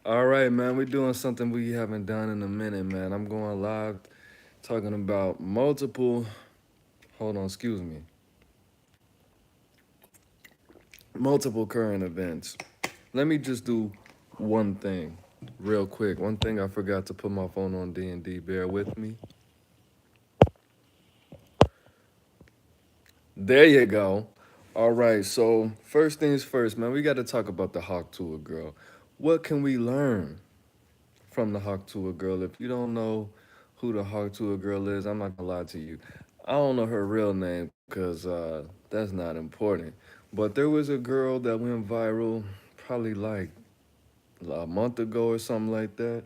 All right, man. We're doing something we haven't done in a minute, man. I'm going live talking about hold on, excuse me, multiple current events. Let me just do one thing real quick. One thing I forgot to put my phone on D&D. Bear with me. There you go. All right, so first things first, man. We got to talk about the Hawk Tuah girl. What can we learn from the Hawk Tuah girl? If you don't know who the Hawk Tuah girl is, I'm not gonna lie to you. I don't know her real name because that's not important. But there was a girl that went viral probably like a month ago or something like that.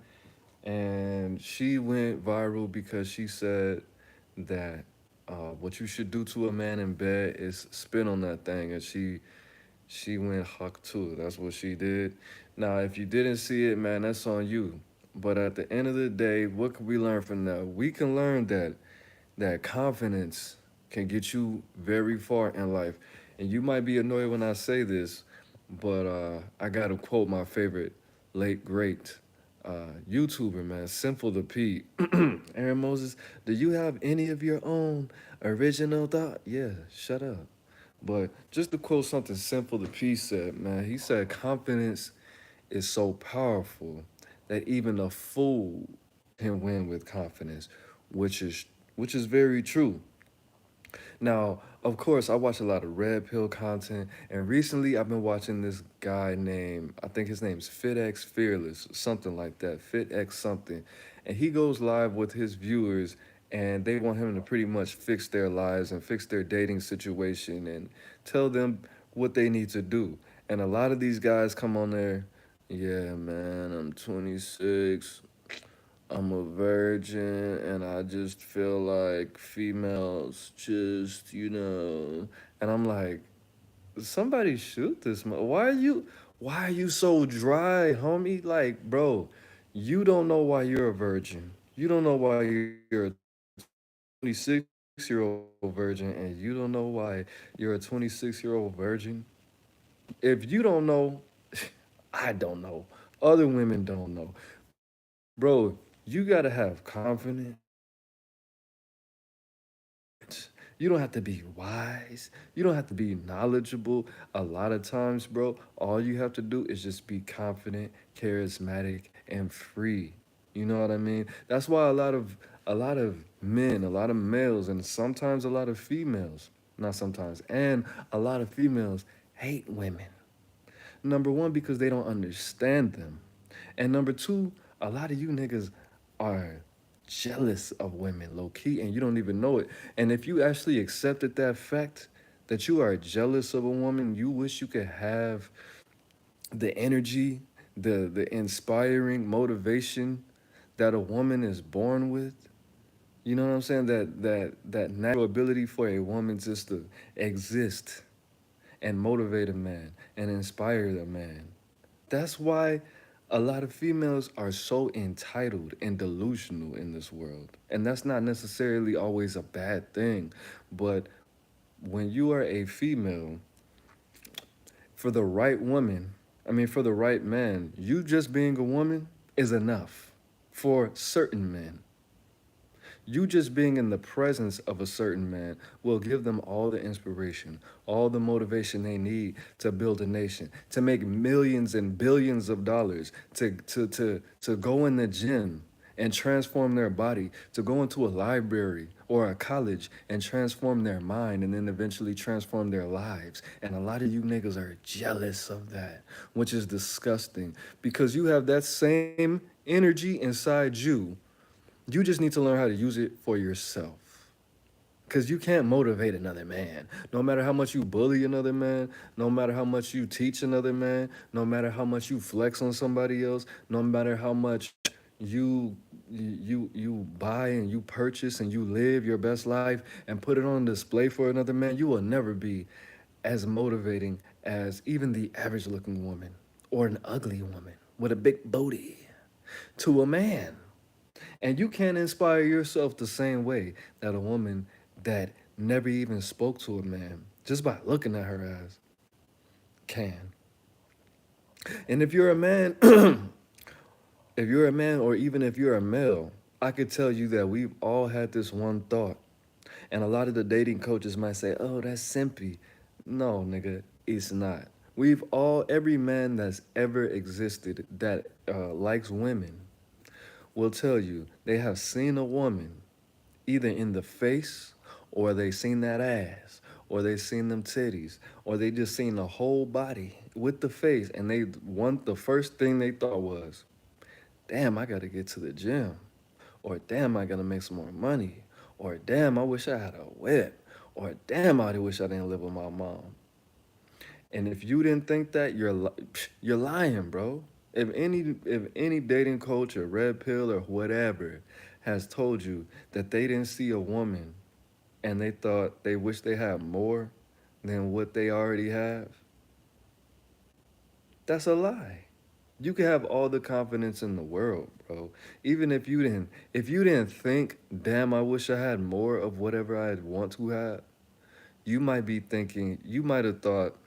And she went viral because she said that what you should do to a man in bed is spit on that thing. And she went Hawk Tuah. That's what she did. Now, if you didn't see it, man, that's on you. But at the end of the day, what can we learn from that? We can learn that confidence can get you very far in life. And you might be annoyed when I say this, but I gotta quote my favorite late great YouTuber, man, Simple the Pete. Aaron Moses, do you have any of your own original thought? Yeah, shut up. But just to quote something Simple the Pete said, man, he said confidence is so powerful that even a fool can win with confidence, which is which is very true. Now, of course, I watch a lot of red pill content, and recently I've been watching this guy named, I think his name's FitX Fearless, something like that, FitX something, and he goes live with his viewers, and they want him to pretty much fix their lives and fix their dating situation and tell them what they need to do. And a lot of these guys come on there, yeah, man, I'm 26. I'm a virgin and I just feel like females just, and I'm like, somebody shoot this man. Why are you so dry, homie? Like, bro, you don't know why you're a virgin. You don't know why you're a 26-year-old virgin and you don't know why you're a 26-year-old virgin. If you don't know, I don't know. Other women don't know. Bro, you got to have confidence. You don't have to be smart. You don't have to be wise. You don't have to be knowledgeable. A lot of times, bro, all you have to do is just be confident, charismatic, and free. You know what I mean? That's why a lot of men, a lot of males, and sometimes a lot of females, not sometimes, and a lot of females hate women. Number one, because they don't understand them. And number two, a lot of you niggas are jealous of women, low key, and you don't even know it. And if you actually accepted that fact that you are jealous of a woman, you wish you could have the energy, the inspiring motivation that a woman is born with. You know what I'm saying? That natural ability for a woman just to exist and motivate a man and inspire a man. That's why a lot of females are so entitled and delusional in this world. And that's not necessarily always a bad thing. But when you are a female, for the right woman, for the right man, you just being a woman is enough for certain men. You just being in the presence of a certain man will give them all the inspiration, all the motivation they need to build a nation, to make millions and billions of dollars, to go in the gym and transform their body, to go into a library or a college and transform their mind and then eventually transform their lives. And a lot of you niggas are jealous of that, which is disgusting because you have that same energy inside you. You just need to learn how to use it for yourself. Because you can't motivate another man. No matter how much you bully another man, no matter how much you teach another man, no matter how much you flex on somebody else, no matter how much you buy and you purchase and you live your best life and put it on display for another man, you will never be as motivating as even the average looking woman or an ugly woman with a big booty to a man. And you can't inspire yourself the same way that a woman that never even spoke to a man just by looking at her ass can. And if you're a man, if you're a man, or even if you're a male, I could tell you that we've all had this one thought. And a lot of the dating coaches might say, oh, that's simpy. No, nigga, it's not. We've all, every man that's ever existed that likes women will tell you they have seen a woman either in the face, or they seen that ass, or they seen them titties, or they just seen the whole body with the face, and the first thing they thought was, damn, I gotta get to the gym, or damn, I gotta make some more money, or damn, I wish I had a whip, or damn, I wish I didn't live with my mom. And if you didn't think that, you're lying, bro. If any dating coach or red pill or whatever has told you that they didn't see a woman and they thought they wish they had more than what they already have, that's a lie. You can have all the confidence in the world, bro. Even if you didn't think, damn, I wish I had more of whatever I want to have, you might have thought,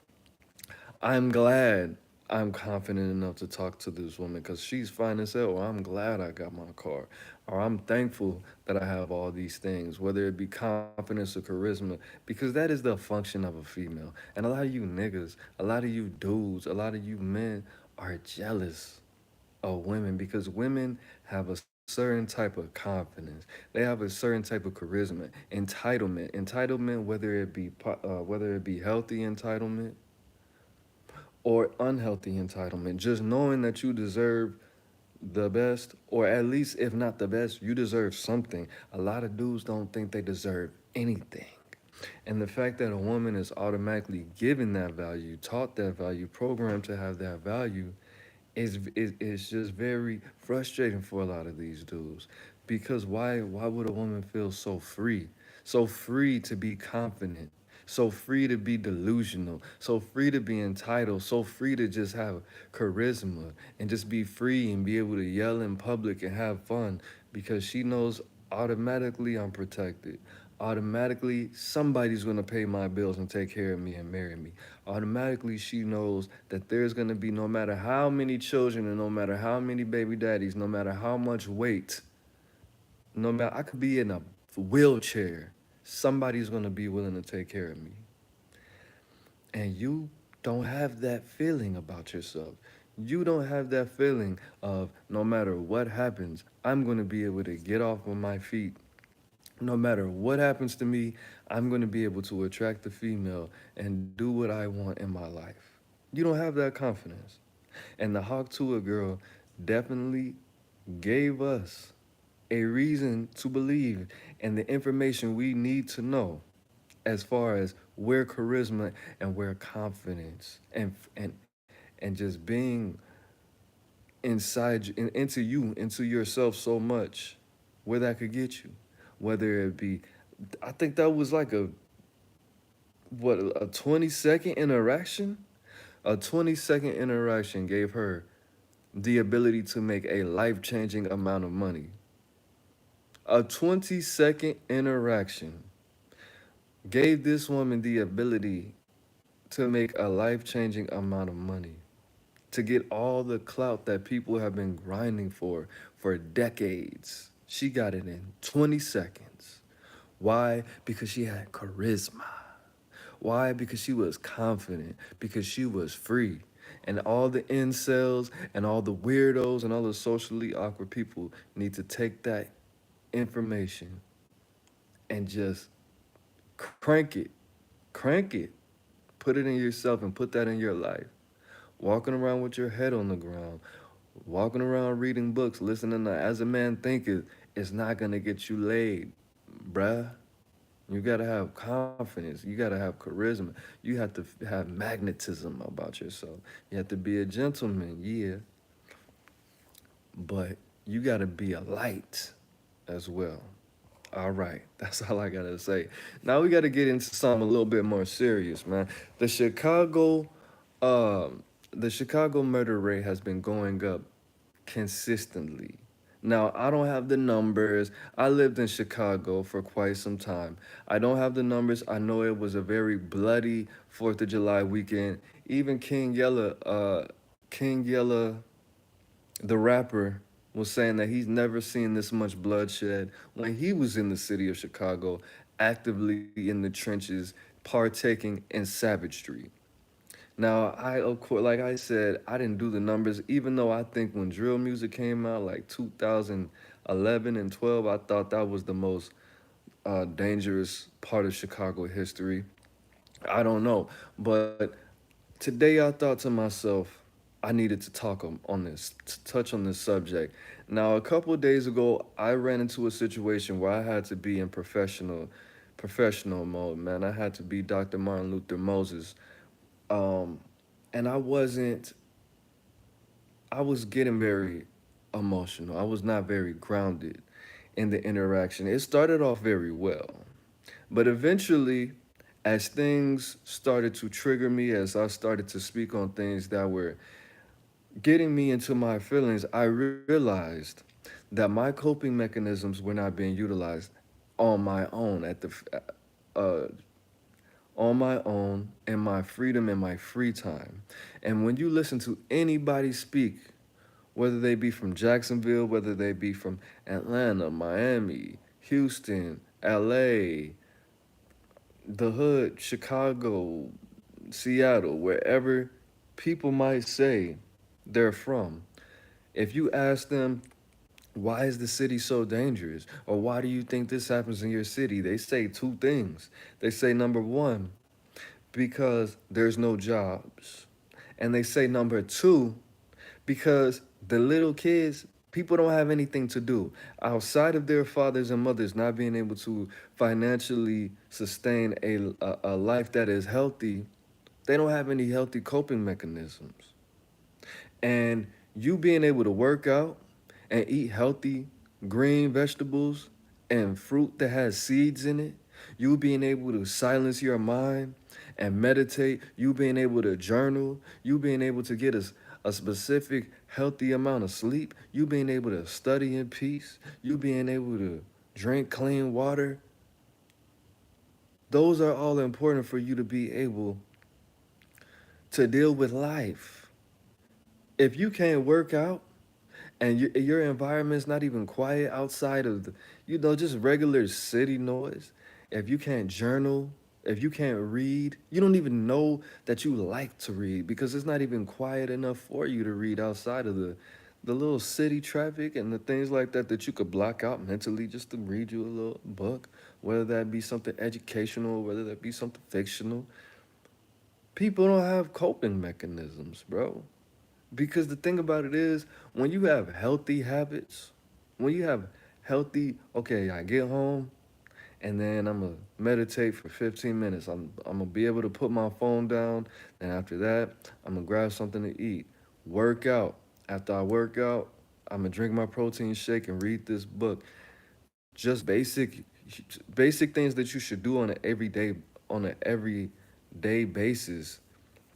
I'm glad I'm confident enough to talk to this woman because she's fine as hell, or I'm glad I got my car, or I'm thankful that I have all these things, whether it be confidence or charisma, because that is the function of a female. And a lot of you niggas, a lot of you dudes, a lot of you men are jealous of women because women have a certain type of confidence. They have a certain type of charisma, entitlement, whether it be healthy entitlement or unhealthy entitlement. Just knowing that you deserve the best, or at least if not the best, you deserve something. A lot of dudes don't think they deserve anything. And the fact that a woman is automatically given that value, taught that value, programmed to have that value, is just very frustrating for a lot of these dudes. Because why would a woman feel so free? So free to be confident, so free to be delusional, so free to be entitled, so free to just have charisma and just be free and be able to yell in public and have fun because she knows automatically I'm protected. Automatically, somebody's gonna pay my bills and take care of me and marry me. Automatically, she knows that there's gonna be, no matter how many children and no matter how many baby daddies, no matter how much weight, no matter, I could be in a wheelchair, somebody's gonna be willing to take care of me. And you don't have that feeling about yourself. You don't have that feeling of, no matter what happens, I'm gonna be able to get off on my feet. No matter what happens to me, I'm going to be able to attract the female and do what I want in my life. You don't have that confidence. And the Hawk Tuah girl definitely gave us a reason to believe and the information we need to know as far as where charisma and where confidence and just being inside into yourself so much, where that could get you. Whether it be, I think that was like a 20-second interaction. A 20-second interaction gave her the ability to make a life-changing amount of money. A 20-second interaction gave this woman the ability to make a life-changing amount of money, to get all the clout that people have been grinding for decades. She got it in 20 seconds. Why? Because she had charisma. Why? Because she was confident, because she was free. And all the incels and all the weirdos and all the socially awkward people need to take that information and just crank it, crank it, put it in yourself and put that in your life. Walking around with your head on the ground, walking around reading books, listening to As a Man Thinketh is not gonna get you laid, bruh. You gotta have confidence. You gotta have charisma. You have to have magnetism about yourself. You have to be a gentleman, yeah, but you gotta be a light as well. All right, that's all I gotta say. Now we gotta get into something a little bit more serious, man. The Chicago, um, the Chicago murder rate has been going up consistently. Now, I don't have the numbers. I lived in Chicago for quite some time. I don't have the numbers. I know it was a very bloody 4th of July weekend. Even King Yella King Yella, the rapper, was saying that he's never seen this much bloodshed when he was in the city of Chicago, actively in the trenches, partaking in savagery. Now, of course, like I said, I didn't do the numbers, even though I think when drill music came out, like 2011 and 12, I thought that was the most dangerous part of Chicago history. I don't know. But today I thought to myself, I needed to talk on this, to touch on this subject. Now, a couple of days ago, I ran into a situation where I had to be in professional mode, man. I had to be Dr. Martin Luther Moses. Um, and I was getting very emotional. I was not very grounded in the interaction. It started off very well. But eventually, as things started to trigger me, as I started to speak on things that were getting me into my feelings, I realized that my coping mechanisms were not being utilized on my own uh, on my own in my freedom in my free time. And when you listen to anybody speak, whether they be from Jacksonville, whether they be from Atlanta, Miami, Houston, LA, the hood, Chicago, Seattle, wherever people might say they're from, if you ask them, why is the city so dangerous? Or why do you think this happens in your city? They say two things. They say, number one, because there's no jobs. And they say, number two, because the little kids, people don't have anything to do outside of their fathers and mothers not being able to financially sustain a life that is healthy. They don't have any healthy coping mechanisms. And you being able to work out and eat healthy green vegetables and fruit that has seeds in it, you being able to silence your mind and meditate, you being able to journal, you being able to get a specific healthy amount of sleep, you being able to study in peace, you being able to drink clean water, those are all important for you to be able to deal with life. If you can't work out, and your environment's not even quiet outside of just regular city noise, if you can't journal, if you can't read, you don't even know that you like to read because it's not even quiet enough for you to read outside of the little city traffic and the things like that that you could block out mentally just to read you a little book, whether that be something educational, whether that be something fictional. People don't have coping mechanisms, bro. Because the thing about it is, when you have healthy habits, when you have okay, I get home and then I'm gonna meditate for 15 minutes. I'm gonna be able to put my phone down. And after that, I'm gonna grab something to eat. Work out. After I work out, I'm gonna drink my protein shake and read this book. Just basic things that you should do on an everyday basis.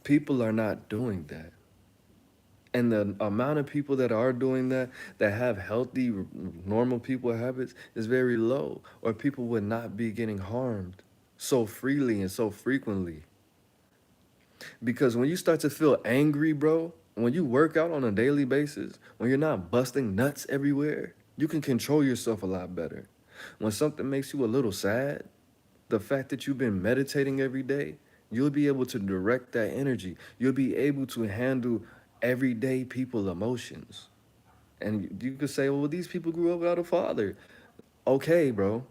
People are not doing that. And the amount of people that are doing that, that have healthy, normal people habits, is very low, or people would not be getting harmed so freely and so frequently. Because when you start to feel angry, bro, when you work out on a daily basis, when you're not busting nuts everywhere, you can control yourself a lot better. When something makes you a little sad, the fact that you've been meditating every day, you'll be able to direct that energy. You'll be able to handle everyday people emotions. And you could say, well, these people grew up without a father. Okay, bro.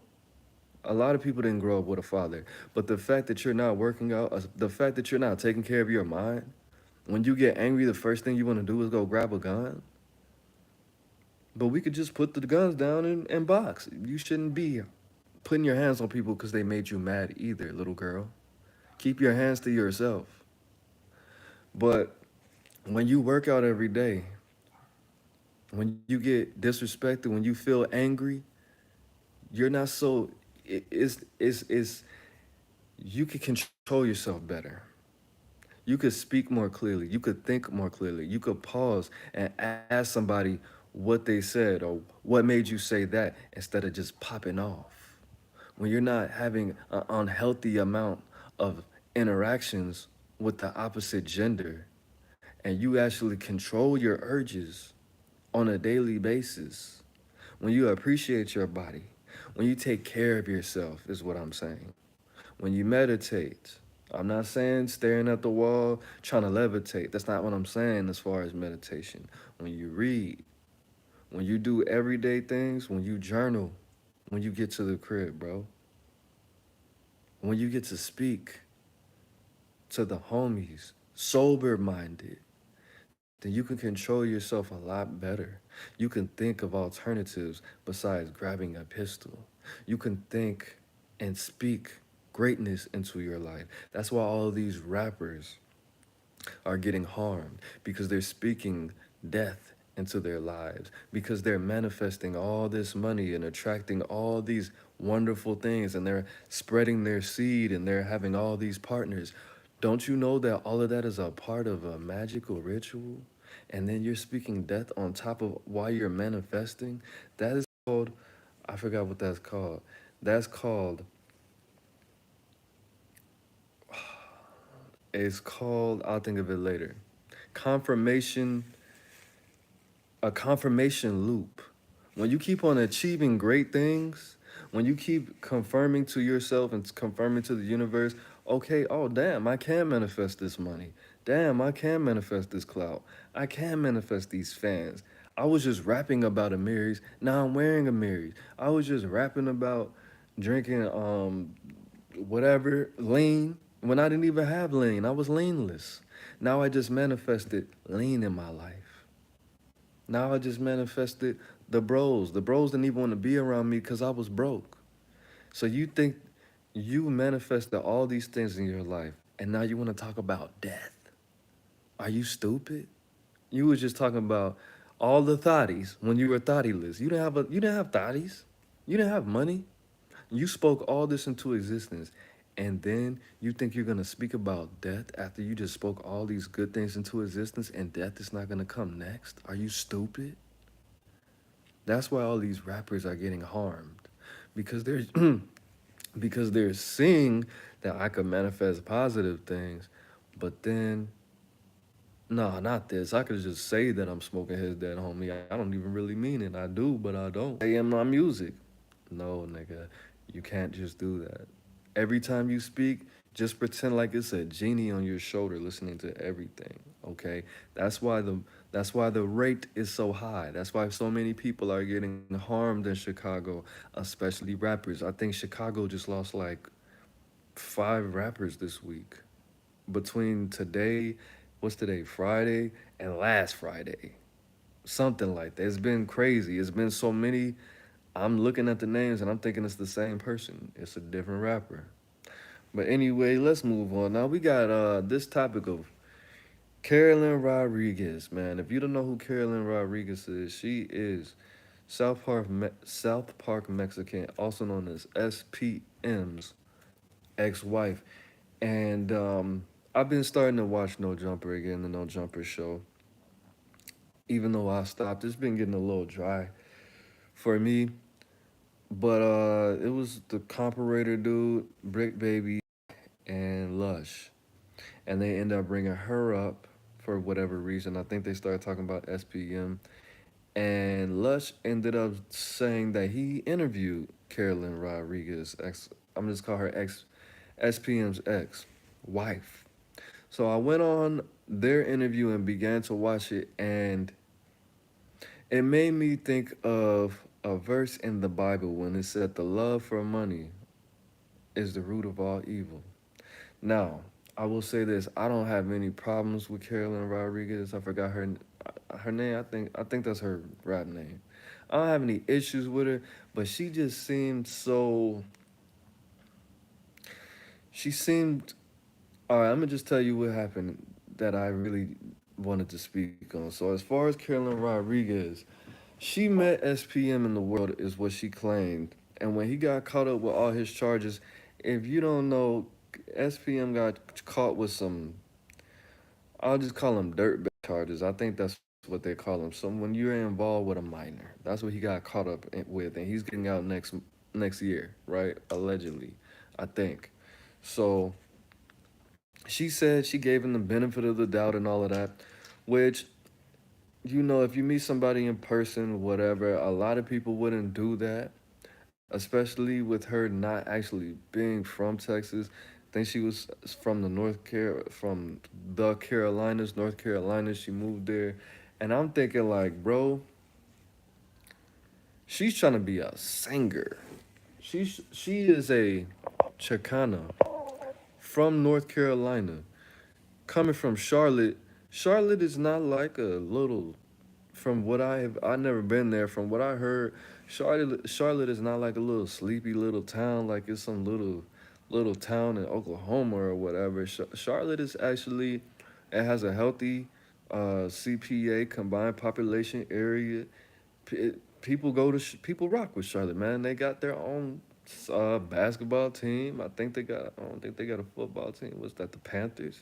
A lot of people didn't grow up with a father. But the fact that you're not working out, the fact that you're not taking care of your mind, when you get angry, the first thing you want to do is go grab a gun. But we could just put the guns down and box. You shouldn't be putting your hands on people because they made you mad either, little girl. Keep your hands to yourself. But when you work out every day, when you get disrespected, when you feel angry, you're not so. It's you can control yourself better. You could speak more clearly. You could think more clearly. You could pause and ask somebody what they said or what made you say that instead of just popping off. When you're not having an unhealthy amount of interactions with the opposite gender, and you actually control your urges on a daily basis, when you appreciate your body, when you take care of yourself, is what I'm saying. When you meditate, I'm not saying staring at the wall, trying to levitate. That's not what I'm saying as far as meditation. When you read, when you do everyday things, when you journal, when you get to the crib, bro, when you get to speak to the homies, sober minded, then you can control yourself a lot better. You can think of alternatives besides grabbing a pistol. You can think and speak greatness into your life. That's why all these rappers are getting harmed, because they're speaking death into their lives, because they're manifesting all this money and attracting all these wonderful things, and they're spreading their seed and they're having all these partners. Don't you know that all of that is a part of a magical ritual? And then you're speaking death on top of while you're manifesting? That is called, I forgot what that's called. That's called, it's called, I'll think of it later. Confirmation, a confirmation loop. When you keep on achieving great things, when you keep confirming to yourself and confirming to the universe, okay, oh damn, I can manifest this money. Damn, I can manifest this clout. I can manifest these fans. I was just rapping about a Marys, now I'm wearing a Marys. I was just rapping about drinking whatever lean when I didn't even have lean. I was leanless. Now I just manifested lean in my life. Now I just manifested the bros. The bros didn't even want to be around me because I was broke. So you think you manifested all these things in your life, and now you want to talk about death? Are you stupid? You was just talking about all the thotties when you were thottyless. You didn't have thotties. You didn't have money. You spoke all this into existence. And then you think you're gonna speak about death after you just spoke all these good things into existence, and death is not gonna come next? Are you stupid? That's why all these rappers are getting harmed, because they're because they're seeing that I could manifest positive things, but then no, not this. I could just say that I'm smoking his dead homie. I don't even really mean it. I do, but I don't. I am my music. No, nigga, you can't just do that. Every time you speak, just pretend like it's a genie on your shoulder listening to everything. Okay, that's why the that's why the rate is so high. That's why so many people are getting harmed in Chicago, especially rappers. I think Chicago just lost like 5 rappers this week between today, what's today, Friday, and last Friday. Something like that. It's been crazy. It's been so many. I'm looking at the names and I'm thinking it's the same person. It's a different rapper. But anyway, let's move on. Now we got this topic of Carolyn Rodriguez, man. If you don't know who Carolyn Rodriguez is, she is South Park Mexican, also known as SPM's ex-wife. And I've been starting to watch No Jumper again, the No Jumper show. Even though I stopped, it's been getting a little dry for me. But it was the comparator dude, Bricc Baby, and Lush. And they end up bringing her up for whatever reason. I think they started talking about SPM. And Lush ended up saying that he interviewed Carolyn Rodriguez, I'm just call her ex, SPM's ex wife. So I went on their interview and began to watch it, and it made me think of a verse in the Bible when it said, "The love for money is the root of all evil." Now, I will say this: I don't have any problems with Carolyn Rodriguez. I forgot her name. I think that's her rap name. I don't have any issues with her, but she just seemed so. She seemed. All right, I'm gonna just tell you what happened that I really wanted to speak on. So as far as Carolyn Rodriguez, she met SPM in the world, is what she claimed. And when he got caught up with all his charges, if you don't know, SPM got caught with some, I'll just call them dirtbag charges. I think that's what they call them. So when you're involved with a minor, that's what he got caught up with. And he's getting out next year, right? Allegedly, I think. So she said she gave him the benefit of the doubt and all of that. which, you know, if you meet somebody in person, whatever, a lot of people wouldn't do that, especially with her not actually being from Texas. I think she was from from the Carolinas, North Carolina. She moved there, and I'm thinking like, bro, she's trying to be a singer. She is a Chicana from North Carolina, coming from Charlotte. Charlotte is not like a little. From what I never been there. From what I heard, Charlotte is not like a little sleepy little town like it's some little town in Oklahoma or whatever. Charlotte is actually, it has a healthy CPA, combined population area. People people rock with Charlotte, man. They got their own basketball team. I don't think they got a football team. Was that the Panthers?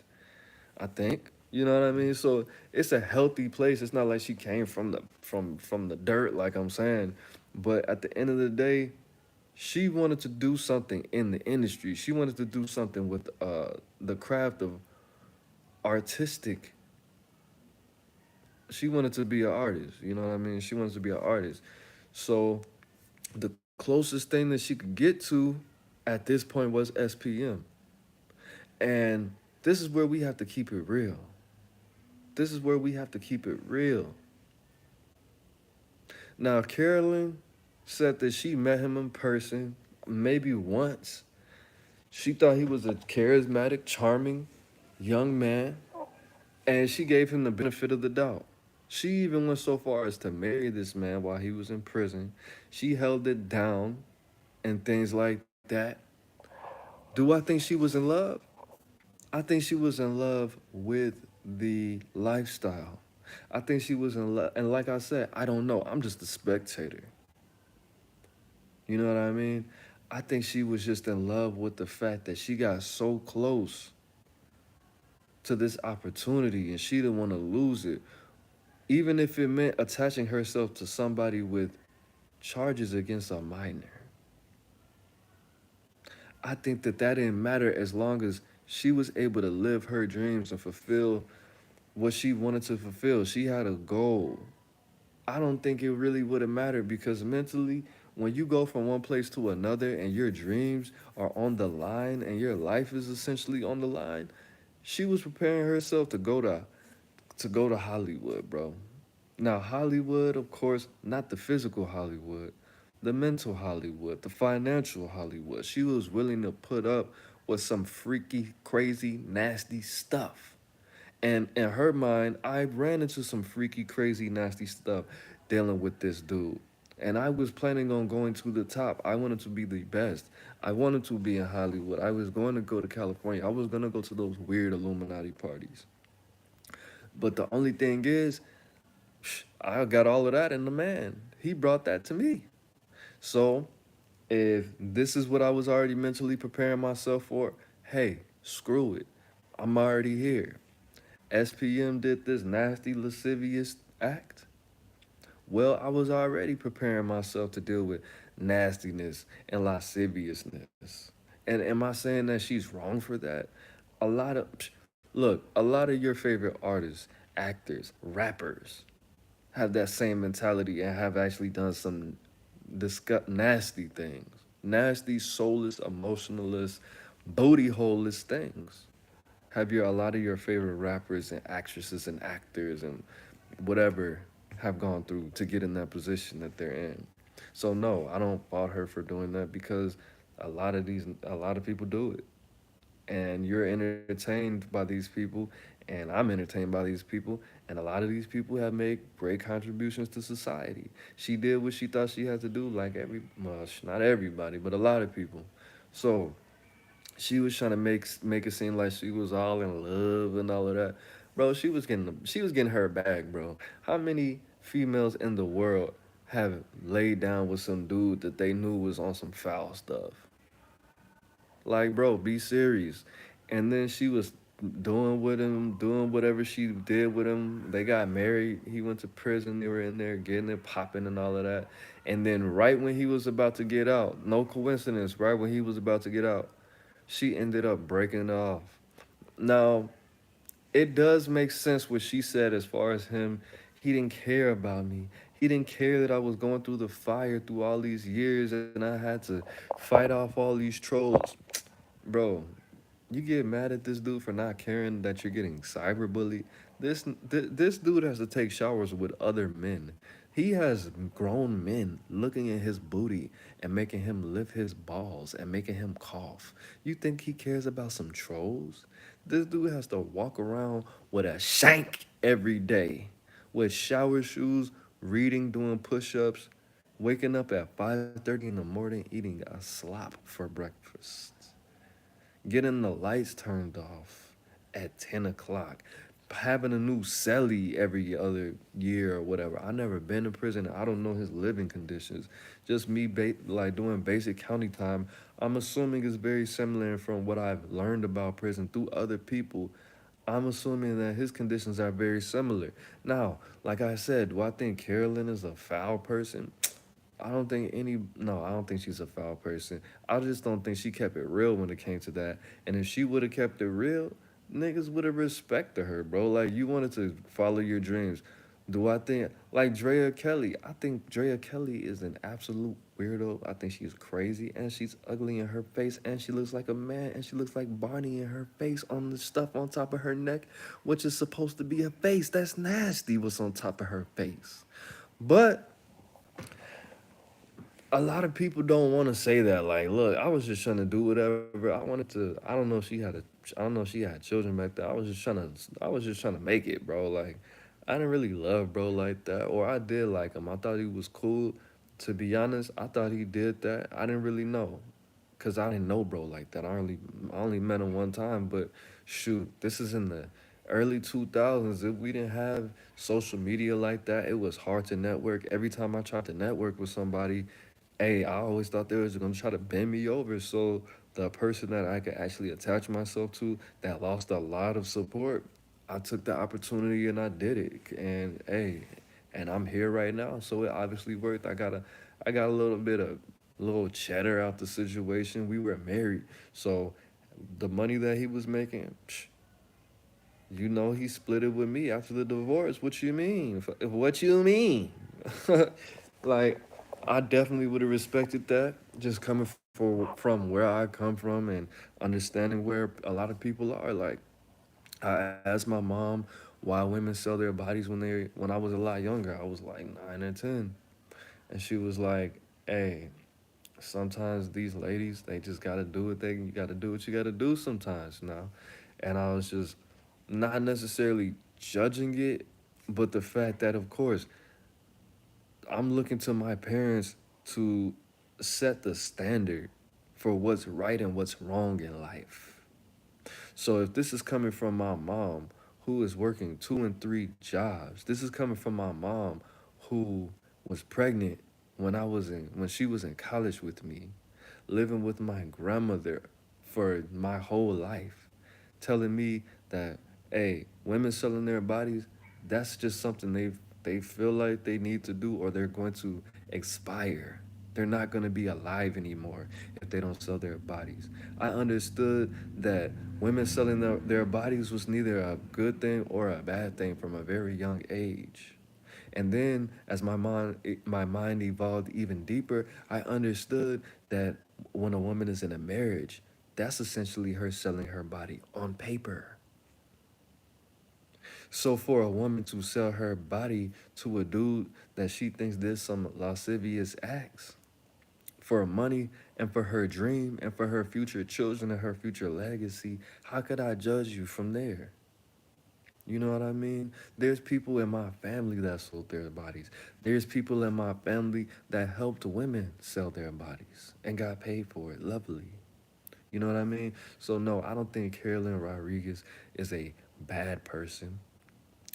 I think. You know what I mean? So it's a healthy place. It's not like she came from the dirt, like I'm saying. But at the end of the day, she wanted to do something in the industry. She wanted to do something with the craft of artistic. She wanted to be an artist. You know what I mean? She wanted to be an artist. So the closest thing that she could get to at this point was SPM. And this is where we have to keep it real. This is where we have to keep it real. Now, Carolyn said that she met him in person maybe once. She thought he was a charismatic, charming young man, and she gave him the benefit of the doubt. She even went so far as to marry this man while he was in prison. She held it down and things like that. Do I think she was in love? I think she was in love with the lifestyle. I think she was in love. And like I said, I don't know. I'm just a spectator. You know what I mean? I think she was just in love with the fact that she got so close to this opportunity and she didn't want to lose it. Even if it meant attaching herself to somebody with charges against a minor. I think that that didn't matter as long as she was able to live her dreams and fulfill what she wanted to fulfill. She had a goal. I don't think it really would have mattered because mentally, when you go from one place to another and your dreams are on the line and your life is essentially on the line, she was preparing herself to go to Hollywood, bro. Now, Hollywood, of course, not the physical Hollywood, the mental Hollywood, the financial Hollywood. She was willing to put up with some freaky, crazy, nasty stuff. And in her mind, I ran into some freaky, crazy, nasty stuff dealing with this dude. And I was planning on going to the top. I wanted to be the best. I wanted to be in Hollywood. I was going to go to California. I was going to go to those weird Illuminati parties. But the only thing is, I got all of that in the man. He brought that to me. So if this is what I was already mentally preparing myself for, hey, screw it. I'm already here. SPM did this nasty, lascivious act. Well, I was already preparing myself to deal with nastiness and lasciviousness. And am I saying that she's wrong for that? A lot of, look, a lot of your favorite artists, actors, rappers have that same mentality and have actually done some nasty things. Nasty, soulless, emotionalist, booty holeless things. Have a lot of your favorite rappers and actresses and actors and whatever have gone through to get in that position that they're in. So no, I don't fault her for doing that because a lot of people do it. And you're entertained by these people and I'm entertained by these people and a lot of these people have made great contributions to society. She did what she thought she had to do like not everybody, but a lot of people. So she was trying to make it seem like she was all in love and all of that. Bro, she was getting her bag, bro. How many females in the world have laid down with some dude that they knew was on some foul stuff? Like, bro, be serious. And then she was doing with him, doing whatever she did with him. They got married. He went to prison. They were in there getting it popping and all of that. And then right when he was about to get out, no coincidence, right when he was about to get out, she ended up breaking it off. Now, it does make sense what she said as far as him. He didn't care about me. He didn't care that I was going through the fire through all these years and I had to fight off all these trolls. Bro, you get mad at this dude for not caring that you're getting cyberbullied. This dude has to take showers with other men. He has grown men looking at his booty and making him lift his balls and making him cough. You think he cares about some trolls? This dude has to walk around with a shank every day, with shower shoes, reading, doing push-ups, waking up at 5:30 in the morning eating a slop for breakfast, getting the lights turned off at 10 o'clock, having a new cellie every other year or whatever. I never been to prison. I don't know his living conditions. Just me like doing basic county time. I'm assuming it's very similar from what I've learned about prison through other people. I'm assuming that his conditions are very similar. Now, like I said, do I think Carolyn is a foul person? I don't think any no, I don't think she's a foul person. I just don't think she kept it real when it came to that. And if she would have kept it real, niggas would have respected her, bro. Like you wanted to follow your dreams. Do I think like Drea Kelly? I think Drea Kelly is an absolute weirdo. I think she's crazy and she's ugly in her face and she looks like a man and she looks like Barney in her face on the stuff on top of her neck, which is supposed to be a face. That's nasty what's on top of her face. But a lot of people don't want to say that. Like, look, I was just trying to do whatever I wanted to. I don't know if she had a. I don't know if she had children back then. I was just trying to. I was just trying to make it, bro. Like, I didn't really love bro like that, or I did like him. I thought he was cool. To be honest, I thought he did that. I didn't really know, cause I didn't know bro like that. I only met him one time. But shoot, this is in the early 2000s. If we didn't have social media like that, it was hard to network. Every time I tried to network with somebody, hey, I always thought they was gonna try to bend me over. So the person that I could actually attach myself to that lost a lot of support, I took the opportunity and I did it. And hey, and I'm here right now. So it obviously worked. I got a little bit of little cheddar out the situation. We were married, so the money that he was making, you know, he split it with me after the divorce. What you mean? What you mean? Like, I definitely would have respected that. Just coming from where I come from and understanding where a lot of people are. Like, I asked my mom why women sell their bodies when I was a lot younger. I was like 9 or 10, and she was like, "Hey, sometimes these ladies they just gotta do what they you gotta do what you gotta do sometimes now," and I was just not necessarily judging it, but the fact that of course I'm looking to my parents to set the standard for what's right and what's wrong in life. So if this is coming from my mom who is working 2 and 3 jobs, this is coming from my mom who was pregnant when she was in college with me, living with my grandmother for my whole life, telling me that hey, women selling their bodies, that's just something they feel like they need to do or they're going to expire. They're not going to be alive anymore if they don't sell their bodies. I understood that women selling their bodies was neither a good thing or a bad thing from a very young age. And then as my mind evolved even deeper, I understood that when a woman is in a marriage, that's essentially her selling her body on paper. So for a woman to sell her body to a dude that she thinks did some lascivious acts for money and for her dream and for her future children and her future legacy, how could I judge you from there? You know what I mean? There's people in my family that sold their bodies. There's people in my family that helped women sell their bodies and got paid for it. Lovely. You know what I mean? So no, I don't think Carolyn Rodriguez is a bad person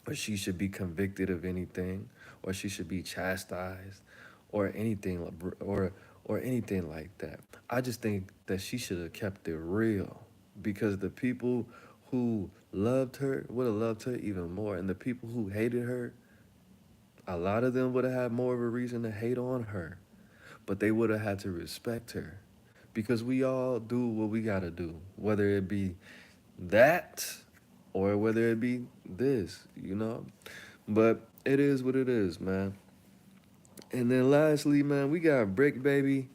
or she should be convicted of anything or she should be chastised or anything or anything like that. I just think that she should have kept it real because the people who loved her would have loved her even more and the people who hated her, a lot of them would have had more of a reason to hate on her, but they would have had to respect her because we all do what we got to do, whether it be that or whether it be this, you know. But it is what it is, man. And then lastly, man, we got Bricc Baby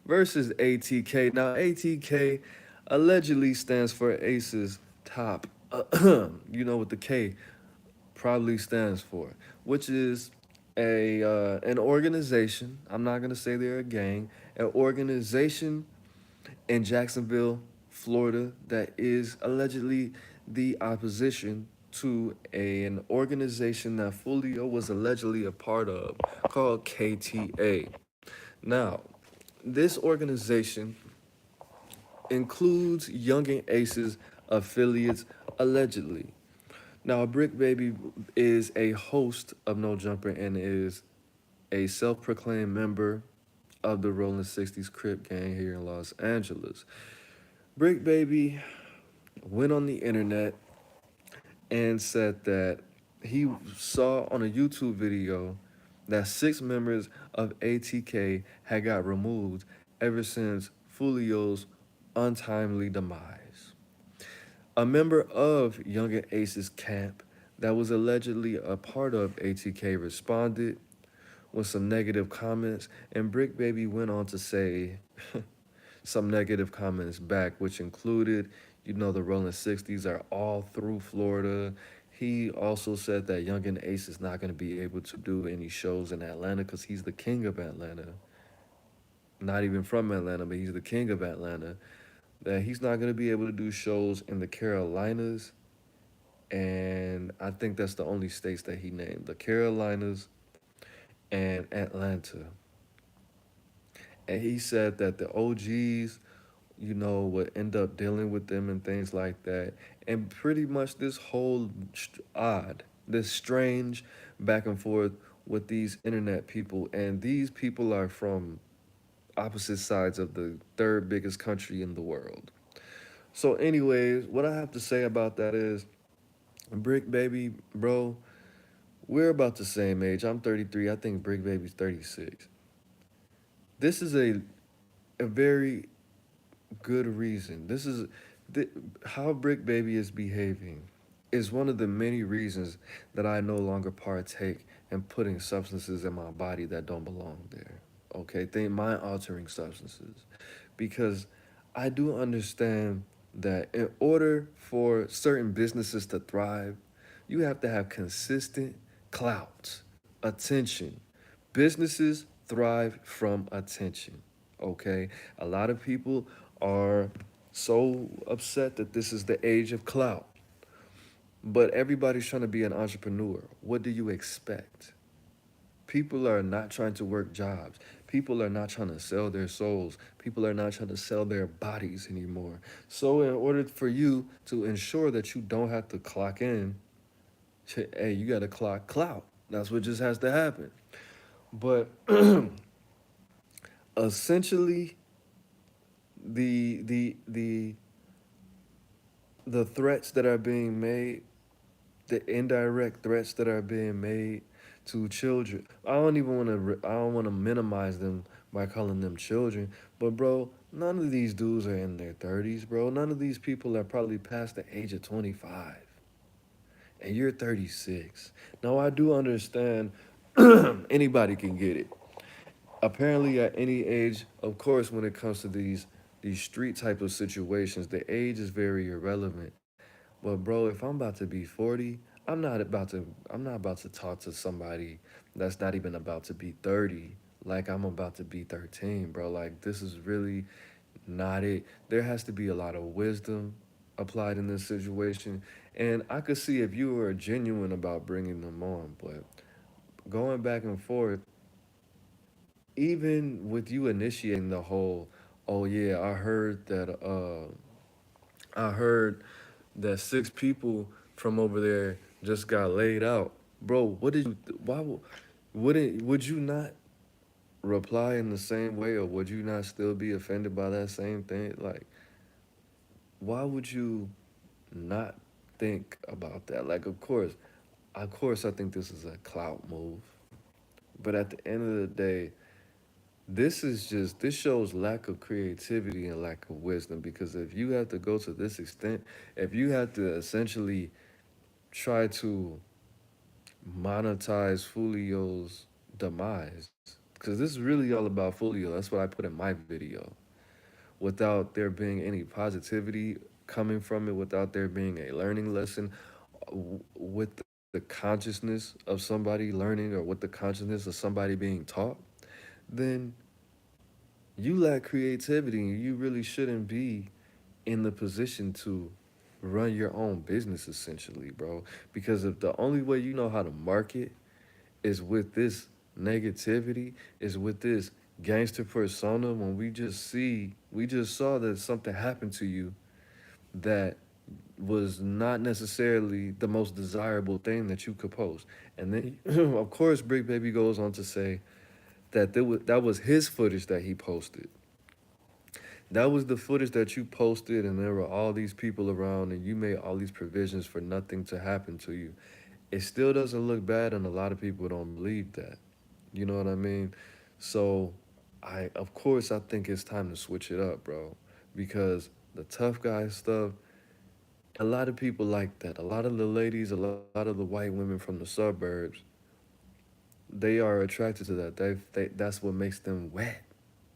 versus ATK. Now, ATK allegedly stands for Aces Top. You know what the K probably stands for, which is a an organization. I'm not gonna say they're a gang. An organization in Jacksonville, Florida, that is allegedly the opposition to an organization that Fulio was allegedly a part of called KTA. Now, this organization includes Young and Aces affiliates allegedly. Now, Bricc Baby is a host of No Jumper and is a self proclaimed member of the Rolling 60s Crip gang here in Los Angeles. Bricc Baby went on the internet and said that he saw on a YouTube video that 6 members of ATK had got removed ever since Fulio's untimely demise. A member of Young and Ace's camp that was allegedly a part of ATK responded with some negative comments, and Bricc Baby went on to say some negative comments back, which included, you know, the Rolling 60s are all through Florida. He also said that Young and Ace is not going to be able to do any shows in Atlanta because he's the king of Atlanta. Not even from Atlanta, but he's the king of Atlanta. That he's not going to be able to do shows in the Carolinas. And I think that's the only states that he named, the Carolinas and Atlanta. And he said that the OGs, you know, would end up dealing with them and things like that. And pretty much this whole this strange back and forth with these internet people. And these people are from opposite sides of the third biggest country in the world. So, anyways, what I have to say about that is, Bricc Baby, bro, we're about the same age. I'm 33. I think Bricc Baby's 36. This is a very good reason. This is th- how Bricc Baby is behaving is one of the many reasons that I no longer partake in putting substances in my body that don't belong there. Okay, think mind altering substances, because I do understand that in order for certain businesses to thrive, you have to have consistent clout, attention. Businesses thrive from attention. Okay, a lot of people are so upset that this is the age of clout. But everybody's trying to be an entrepreneur. What do you expect? People are not trying to work jobs. People are not trying to sell their souls. People are not trying to sell their bodies anymore. So, in order for you to ensure that you don't have to clock in, hey, you got to clock clout. That's what just has to happen. But essentially, the the the the threats that are being made, the indirect threats that are being made to children. I don't want to minimize them by calling them children, but bro, none of these dudes are in their 30s, bro. None of these people are probably past the age of 25. And you're 36. Now I do understand anybody can get it. Apparently at any age, of course, when it comes to these street type of situations, the age is very irrelevant. But bro, if I'm about to be 40, I'm not about to talk to somebody that's not even about to be 30 like I'm about to be 13, bro. Like this is really not it. There has to be a lot of wisdom applied in this situation. And I could see if you were genuine about bringing them on, but going back and forth, even with you initiating the whole, oh yeah, I heard that 6 people from over there just got laid out. Bro, what did you? Why wouldn't would you not reply in the same way, or would you not still be offended by that same thing? Like, why would you not think about that? Like, of course, I think this is a clout move, but at the end of the day, this shows lack of creativity and lack of wisdom, because if you have to go to this extent, if you have to essentially try to monetize Fulio's demise. Because this is really all about Fulio. That's what I put in my video. Without there being any positivity coming from it, without there being a learning lesson, with the consciousness of somebody learning or with the consciousness of somebody being taught, then you lack creativity and you really shouldn't be in the position to run your own business essentially, bro. Because if the only way you know how to market is with this negativity, is with this gangster persona, when we just saw that something happened to you that was not necessarily the most desirable thing that you could post. And then, of course, Brick Baby goes on to say that that was his footage that he posted. That was the footage that you posted, and there were all these people around, and you made all these provisions for nothing to happen to you. It still doesn't look bad, and a lot of people don't believe that. You know what I mean? So, of course, I think it's time to switch it up, bro, because the tough guy stuff, a lot of people like that. A lot of the ladies, a lot of the white women from the suburbs, they are attracted to that. That's what makes them wet.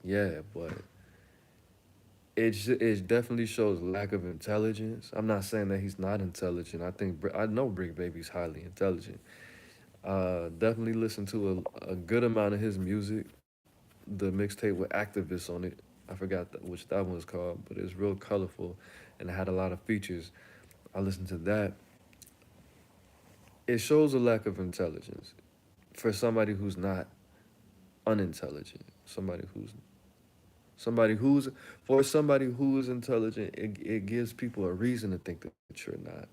Yeah, but it definitely shows lack of intelligence. I'm not saying that he's not intelligent. I know Brick Baby's highly intelligent. Definitely listen to a good amount of his music. The mixtape with activists on it. I forgot which that one's called, but it's real colorful, and it had a lot of features. I listened to that. It shows a lack of intelligence for somebody who's not unintelligent. Somebody who's for somebody who is intelligent. It gives people a reason to think that you're not.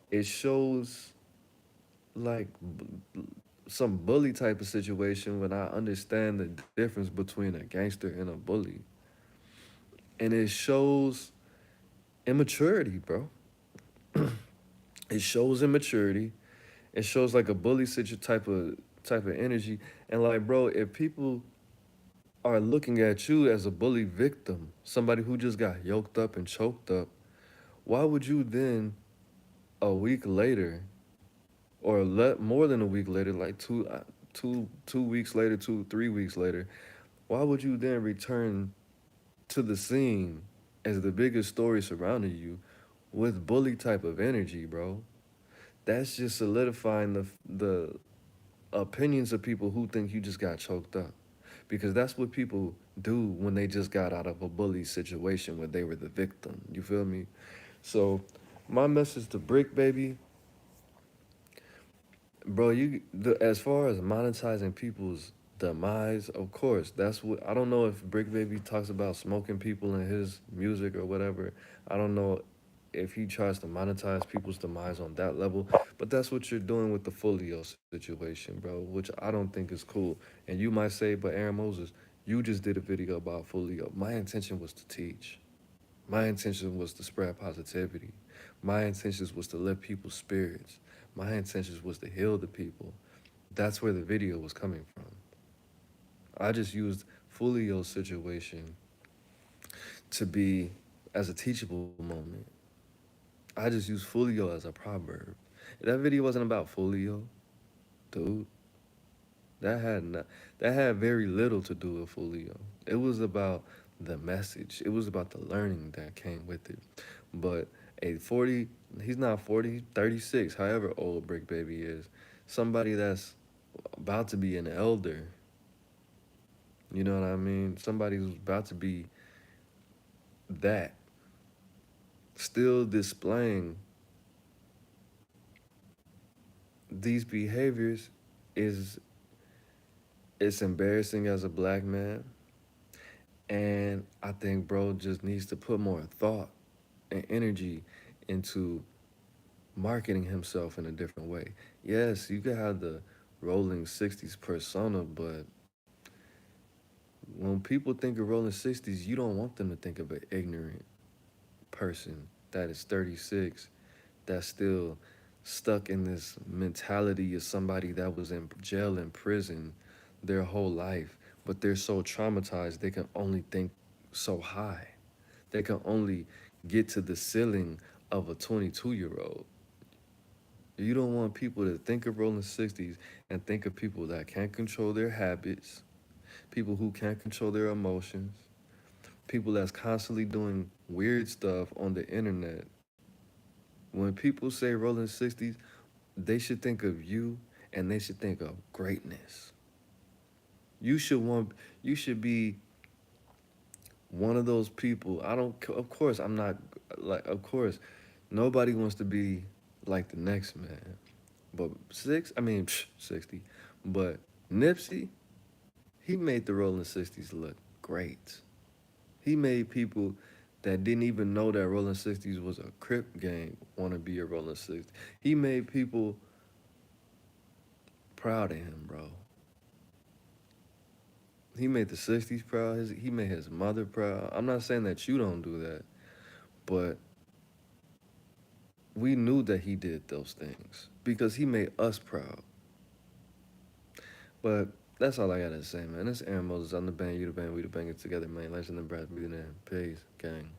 It shows like some bully type of situation when I understand the difference between a gangster and a bully. And it shows immaturity, bro. It shows immaturity. It shows like a bully type of energy. And like, bro, if people are looking at you as a bully victim, somebody who just got yoked up and choked up, why would you then a week later, or more than a week later, like 2 weeks later, 2 3 weeks later, why would you then return to the scene as the biggest story surrounding you with bully type of energy, bro? That's just solidifying the opinions of people who think you just got choked up. Because that's what people do when they just got out of a bully situation where they were the victim. You feel me? So, my message to Brick Baby, bro, as far as monetizing people's demise, of course, that's what I don't know if Brick Baby talks about smoking people in his music or whatever. I don't know if he tries to monetize people's demise on that level, but that's what you're doing with the Folio situation, bro, which I don't think is cool. And you might say, but Aaron Moses, you just did a video about Folio. My intention was to teach. My intention was to spread positivity. My intentions was to lift people's spirits. My intentions was to heal the people. That's where the video was coming from. I just used Folio's situation to be as a teachable moment. I just used Folio as a proverb. That video wasn't about Folio, dude. That had not, that had very little to do with Folio. It was about the message. It was about the learning that came with it. But a 40, he's not 40, he's 36, however old Brick Baby is. Somebody that's about to be an elder, you know what I mean? Somebody who's about to be that, still displaying these behaviors is it's embarrassing as a black man. And I think bro just needs to put more thought and energy into marketing himself in a different way. Yes, you could have the rolling 60s persona, but when people think of rolling 60s, you don't want them to think of an ignorant person that is 36, that's still stuck in this mentality of somebody that was in jail and prison their whole life, but they're so traumatized they can only think so high. They can only get to the ceiling of a 22-year-old. You don't want people to think of rolling 60s and think of people that can't control their habits, people who can't control their emotions, people that's constantly doing weird stuff on the internet. When people say rolling 60s, they should think of you and they should think of greatness. You should want you should be one of those people. I don't of course I'm not like of course nobody wants to be like the next man. But 60. But Nipsey, he made the Rolling 60s look great. He made people that didn't even know that Rolling 60s was a Crip gang want to be a Rolling 60. He made people proud of him, bro. He made the 60s proud. He made his mother proud. I'm not saying that you don't do that, but we knew that he did those things because he made us proud. But that's all I gotta say, man. This is Aaron Moses. I'm the band, you the band, we the bang it together, man. Legend and Brad, be the name. Peace, gang.